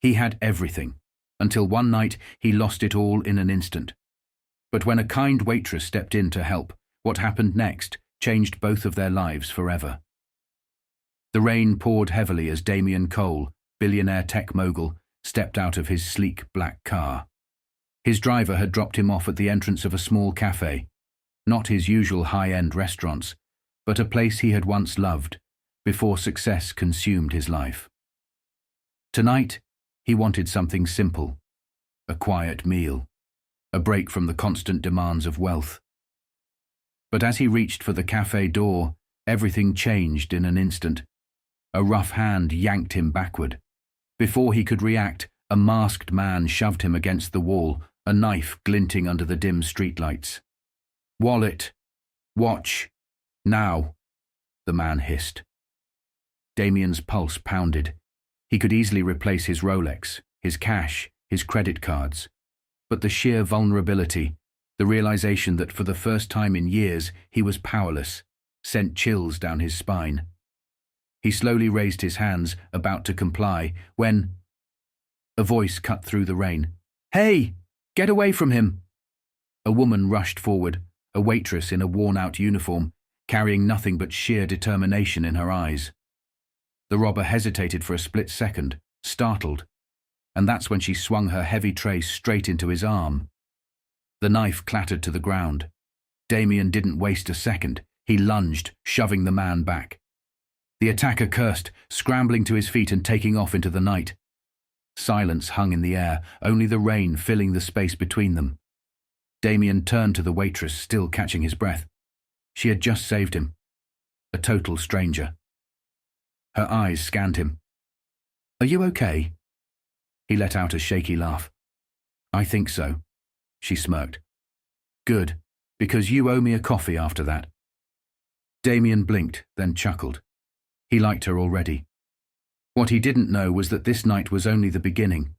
He had everything, until one night he lost it all in an instant. But when a kind waitress stepped in to help, what happened next changed both of their lives forever. The rain poured heavily as Damian Cole, billionaire tech mogul, stepped out of his sleek black car. His driver had dropped him off at the entrance of a small café, not his usual high-end restaurants, but a place he had once loved, before success consumed his life. Tonight, he wanted something simple, a quiet meal, a break from the constant demands of wealth. But as he reached for the café door, everything changed in an instant. A rough hand yanked him backward. Before he could react, a masked man shoved him against the wall, a knife glinting under the dim streetlights. "Wallet! Watch! Now!" the man hissed. Damian's pulse pounded. He could easily replace his Rolex, his cash, his credit cards. But the sheer vulnerability, the realization that for the first time in years he was powerless, sent chills down his spine. He slowly raised his hands, about to comply, when a voice cut through the rain. "Hey! Get away from him!" A woman rushed forward, a waitress in a worn-out uniform, carrying nothing but sheer determination in her eyes. The robber hesitated for a split second, startled, and that's when she swung her heavy tray straight into his arm. The knife clattered to the ground. Damian didn't waste a second. He lunged, shoving the man back. The attacker cursed, scrambling to his feet and taking off into the night. Silence hung in the air, only the rain filling the space between them. Damian turned to the waitress, still catching his breath. She had just saved him. A total stranger. Her eyes scanned him. "Are you okay?" He let out a shaky laugh. "I think so," she smirked. "Good, because you owe me a coffee after that." Damian blinked, then chuckled. He liked her already. What he didn't know was that this night was only the beginning,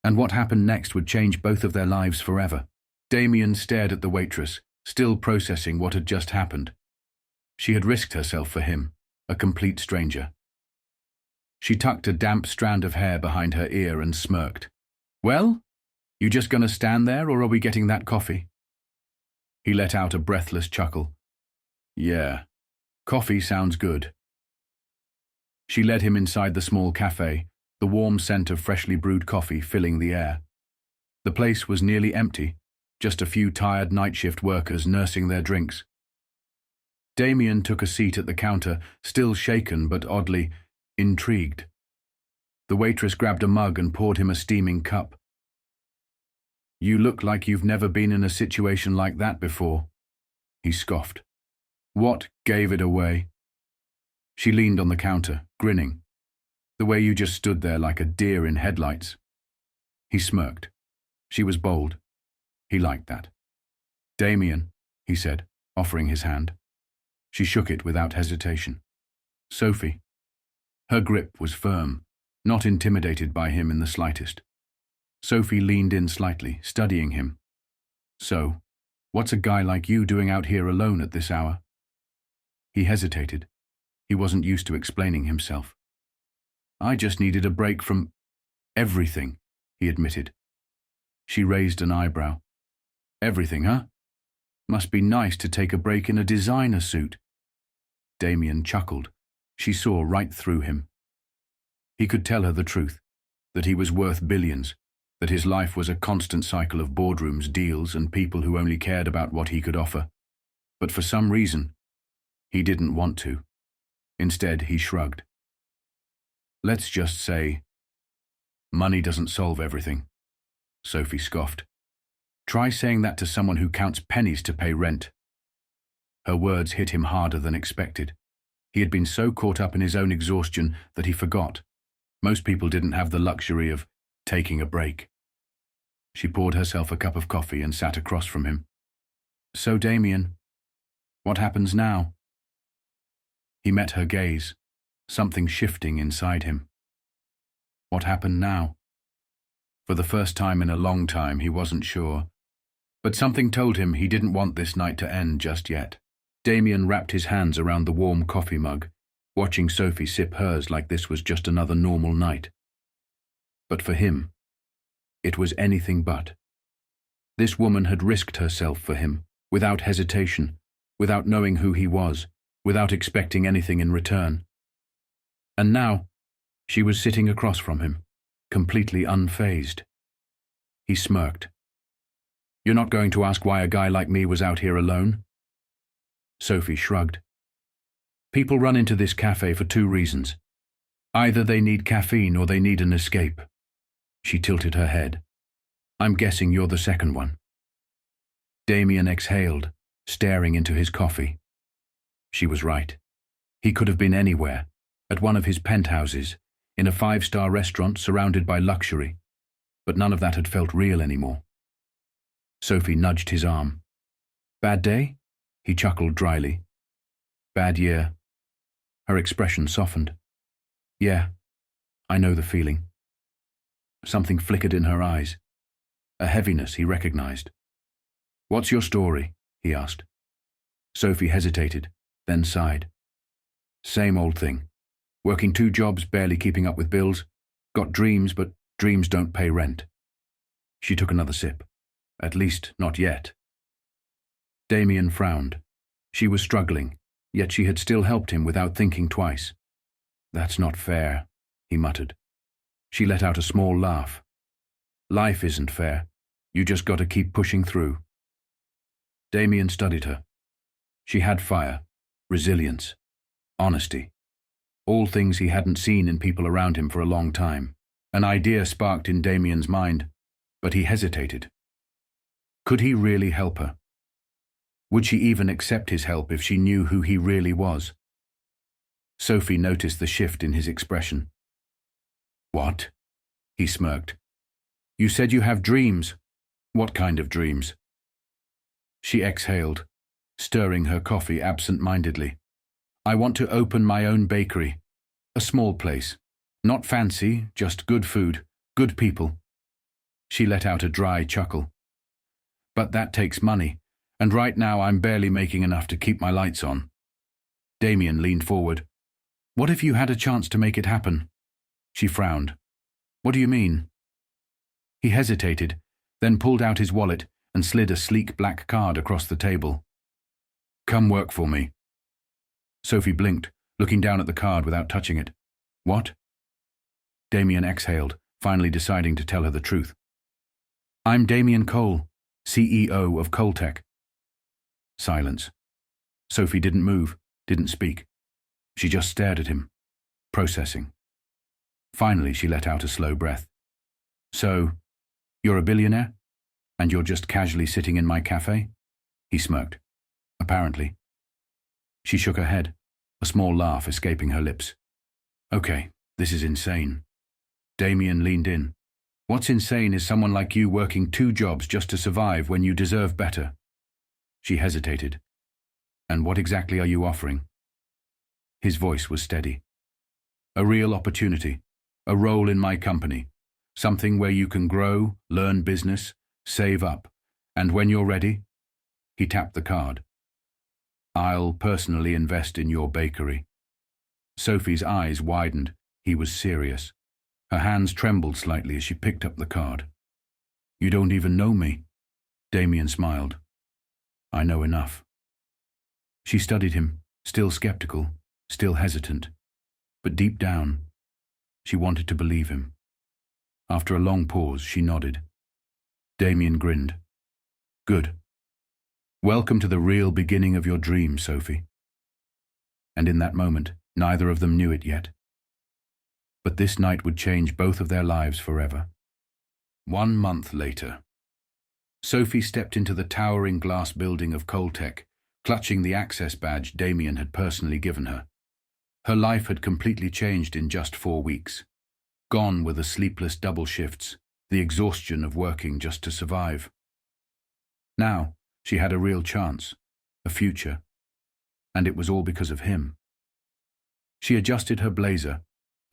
and what happened next would change both of their lives forever. Damian stared at the waitress, still processing what had just happened. She had risked herself for him, a complete stranger. She tucked a damp strand of hair behind her ear and smirked. "Well, you just gonna stand there, or are we getting that coffee?" He let out a breathless chuckle. "Yeah, coffee sounds good." She led him inside the small café, the warm scent of freshly brewed coffee filling the air. The place was nearly empty, just a few tired night shift workers nursing their drinks. Damian took a seat at the counter, still shaken but oddly intrigued. The waitress grabbed a mug and poured him a steaming cup. "You look like you've never been in a situation like that before," he scoffed. "What gave it away?" She leaned on the counter, grinning. "The way you just stood there like a deer in headlights." He smirked. She was bold. He liked that. "Damian," he said, offering his hand. She shook it without hesitation. "Sophie." Her grip was firm, not intimidated by him in the slightest. Sophie leaned in slightly, studying him. "So, what's a guy like you doing out here alone at this hour?" He hesitated. He wasn't used to explaining himself. "I just needed a break from everything," he admitted. She raised an eyebrow. "Everything, huh? Must be nice to take a break in a designer suit." Damian chuckled. She saw right through him. He could tell her the truth, that he was worth billions, that his life was a constant cycle of boardrooms, deals, and people who only cared about what he could offer. But for some reason, he didn't want to. Instead, he shrugged. "Let's just say, money doesn't solve everything," Sophie scoffed. "Try saying that to someone who counts pennies to pay rent." Her words hit him harder than expected. He had been so caught up in his own exhaustion that he forgot. Most people didn't have the luxury of taking a break. She poured herself a cup of coffee and sat across from him. "So, Damian, what happens now?" He met her gaze, something shifting inside him. What happened now? For the first time in a long time, he wasn't sure. But something told him he didn't want this night to end just yet. Damian wrapped his hands around the warm coffee mug, watching Sophie sip hers like this was just another normal night. but for him, it was anything but. This woman had risked herself for him, without hesitation, without knowing who he was, without expecting anything in return. And now, she was sitting across from him, completely unfazed. He smirked. "You're not going to ask why a guy like me was out here alone?" Sophie shrugged. "People run into this cafe for two reasons. Either they need caffeine or they need an escape." She tilted her head. "I'm guessing you're the second one." Damian exhaled, staring into his coffee. She was right. He could have been anywhere, at one of his penthouses, in a 5-star restaurant surrounded by luxury, but none of that had felt real anymore. Sophie nudged his arm. "Bad day?" He chuckled dryly. "Bad year." Her expression softened. "Yeah, I know the feeling." Something flickered in her eyes, a heaviness he recognized. "What's your story?" he asked. Sophie hesitated, then sighed. "Same old thing. Working 2 jobs, barely keeping up with bills. Got dreams, but dreams don't pay rent." She took another sip. "At least, not yet." Damian frowned. She was struggling, yet she had still helped him without thinking twice. "That's not fair," he muttered. She let out a small laugh. "Life isn't fair. You just got to keep pushing through." Damian studied her. She had fire, resilience, honesty. All things he hadn't seen in people around him for a long time. An idea sparked in Damian's mind, but he hesitated. Could he really help her? Would she even accept his help if she knew who he really was? Sophie noticed the shift in his expression. "What?" he smirked. "You said you have dreams. What kind of dreams?" She exhaled, stirring her coffee absent-mindedly. "I want to open my own bakery. A small place. Not fancy, just good food, good people." She let out a dry chuckle. "But that takes money, and right now I'm barely making enough to keep my lights on." Damian leaned forward. "What if you had a chance to make it happen?" She frowned. "What do you mean?" He hesitated, then pulled out his wallet and slid a sleek black card across the table. "Come work for me." Sophie blinked, looking down at the card without touching it. "What?" Damian exhaled, finally deciding to tell her the truth. "I'm Damian Cole, CEO of Coltech." Silence. Sophie didn't move, didn't speak. She just stared at him, processing. Finally, she let out a slow breath. "So, you're a billionaire? And you're just casually sitting in my cafe?" He smirked. "Apparently." She shook her head, a small laugh escaping her lips. "Okay, this is insane." Damian leaned in. "What's insane is someone like you working 2 jobs just to survive when you deserve better." She hesitated. "And what exactly are you offering?" His voice was steady. "A real opportunity, a role in my company, something where you can grow, learn business, save up, and when you're ready," he tapped the card, "I'll personally invest in your bakery." Sophie's eyes widened. He was serious. Her hands trembled slightly as she picked up the card. "You don't even know me." Damian smiled. "I know enough." She studied him, still skeptical, still hesitant. But deep down, she wanted to believe him. After a long pause, she nodded. Damian grinned. "Good. Welcome to the real beginning of your dream, Sophie." And in that moment, neither of them knew it yet. But this night would change both of their lives forever. 1 month later. Sophie stepped into the towering glass building of Coltech, clutching the access badge Damian had personally given her. Her life had completely changed in just 4 weeks. Gone were the sleepless double shifts, the exhaustion of working just to survive. Now, she had a real chance, a future, and it was all because of him. She adjusted her blazer,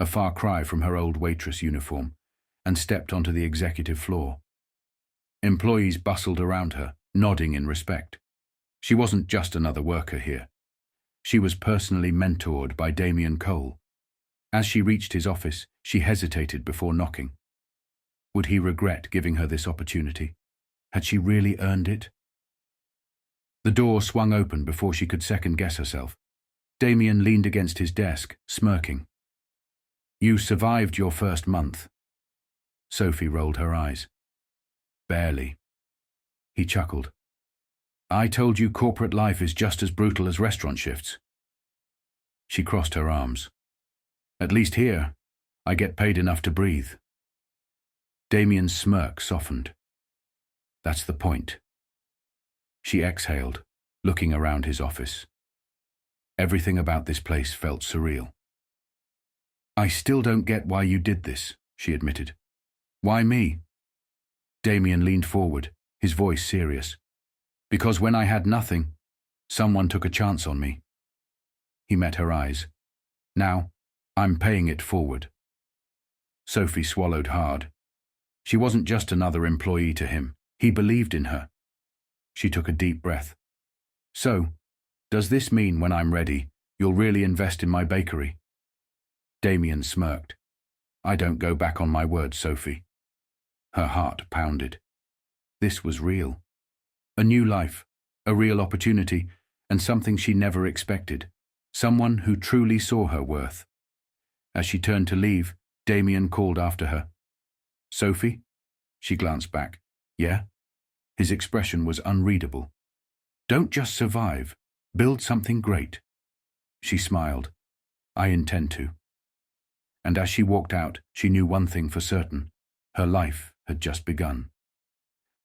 a far cry from her old waitress uniform, and stepped onto the executive floor. Employees bustled around her, nodding in respect. She wasn't just another worker here. She was personally mentored by Damian Cole. As she reached his office, she hesitated before knocking. Would he regret giving her this opportunity? Had she really earned it? The door swung open before she could second-guess herself. Damian leaned against his desk, smirking. "You survived your first month." Sophie rolled her eyes. "Barely." He chuckled. "I told you corporate life is just as brutal as restaurant shifts." She crossed her arms. "At least here, I get paid enough to breathe." Damian's smirk softened. "That's the point." She exhaled, looking around his office. Everything about this place felt surreal. "I still don't get why you did this," she admitted. "Why me?" Damian leaned forward, his voice serious. "Because when I had nothing, someone took a chance on me." He met her eyes. "Now, I'm paying it forward." Sophie swallowed hard. She wasn't just another employee to him. He believed in her. She took a deep breath. "So, does this mean when I'm ready, you'll really invest in my bakery?" Damian smirked. "I don't go back on my word, Sophie." Her heart pounded. This was real. A new life, a real opportunity, and something she never expected. Someone who truly saw her worth. As she turned to leave, Damian called after her. "Sophie?" She glanced back. "Yeah?" His expression was unreadable. "Don't just survive. Build something great." She smiled. "I intend to." And as she walked out, she knew one thing for certain. Her life had just begun.